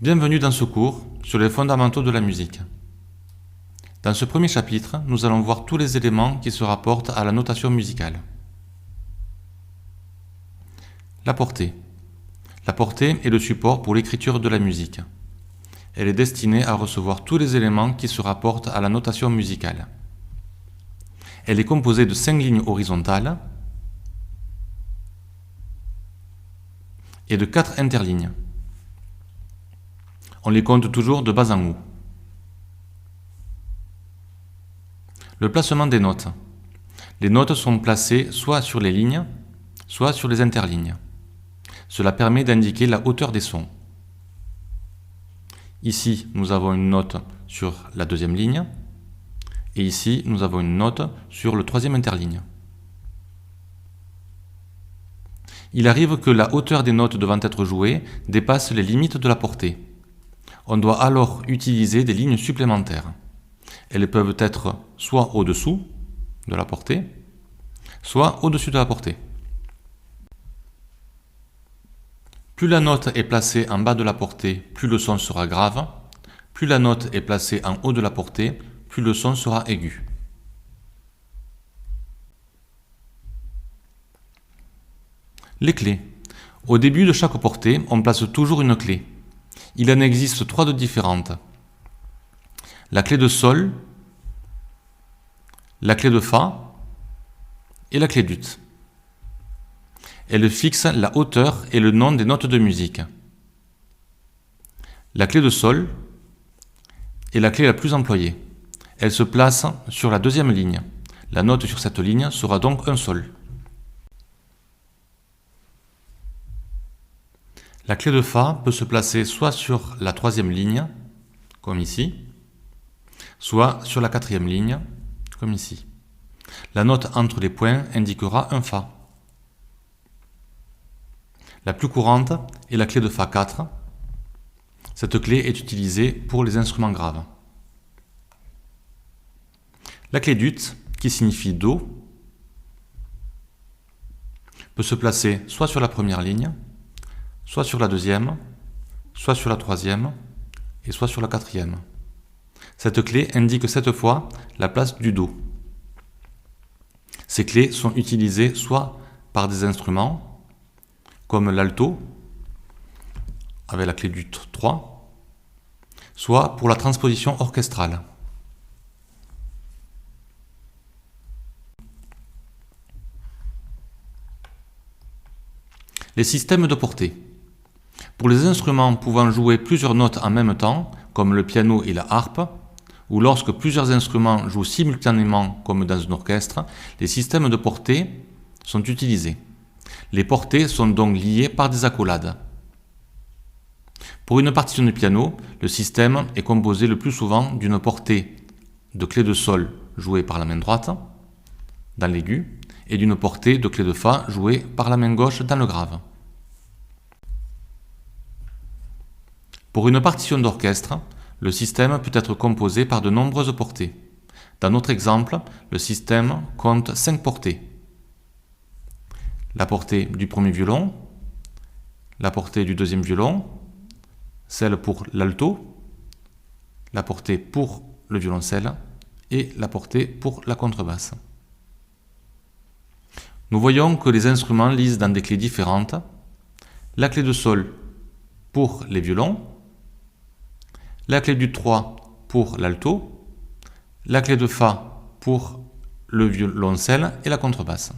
Bienvenue dans ce cours sur les fondamentaux de la musique. Dans ce premier chapitre, nous allons voir tous les éléments qui se rapportent à la notation musicale. La portée. La portée est le support pour l'écriture de la musique. Elle est destinée à recevoir tous les éléments qui se rapportent à la notation musicale. Elle est composée de 5 lignes horizontales et de 4 interlignes. On les compte toujours de bas en haut. Le placement des notes. Les notes sont placées soit sur les lignes, soit sur les interlignes. Cela permet d'indiquer la hauteur des sons. Ici, nous avons une note sur la deuxième ligne, et ici, nous avons une note sur le troisième interligne. Il arrive que la hauteur des notes devant être jouées dépasse les limites de la portée. On doit alors utiliser des lignes supplémentaires. Elles peuvent être soit au-dessous de la portée, soit au-dessus de la portée. Plus la note est placée en bas de la portée, plus le son sera grave. Plus la note est placée en haut de la portée, plus le son sera aigu. Les clés. Au début de chaque portée, on place toujours une clé. Il en existe 3 de différentes. La clé de sol, la clé de fa et la clé d'ut. Elle fixe la hauteur et le nom des notes de musique. La clé de sol est la clé la plus employée. Elle se place sur la deuxième ligne. La note sur cette ligne sera donc un sol. La clé de fa peut se placer soit sur la troisième ligne, comme ici, soit sur la quatrième ligne, comme ici. La note entre les points indiquera un fa. La plus courante est la clé de fa 4. Cette clé est utilisée pour les instruments graves. La clé d'ut, qui signifie do, peut se placer soit sur la première ligne, soit sur la deuxième, soit sur la troisième, et soit sur la quatrième. Cette clé indique cette fois la place du do. Ces clés sont utilisées soit par des instruments, comme l'alto, avec la clé d'ut 3, soit pour la transposition orchestrale. Les systèmes de portée. Pour les instruments pouvant jouer plusieurs notes en même temps, comme le piano et la harpe, ou lorsque plusieurs instruments jouent simultanément comme dans un orchestre, les systèmes de portée sont utilisés. Les portées sont donc liées par des accolades. Pour une partition de piano, le système est composé le plus souvent d'une portée de clé de sol jouée par la main droite, dans l'aigu, et d'une portée de clé de fa jouée par la main gauche dans le grave. Pour une partition d'orchestre, le système peut être composé par de nombreuses portées. Dans notre exemple, le système compte 5 portées. La portée du premier violon, la portée du deuxième violon, celle pour l'alto, la portée pour le violoncelle et la portée pour la contrebasse. Nous voyons que les instruments lisent dans des clés différentes. La clé de sol pour les violons, la clé d'ut 3 pour l'alto, la clé de fa pour le violoncelle et la contrebasse.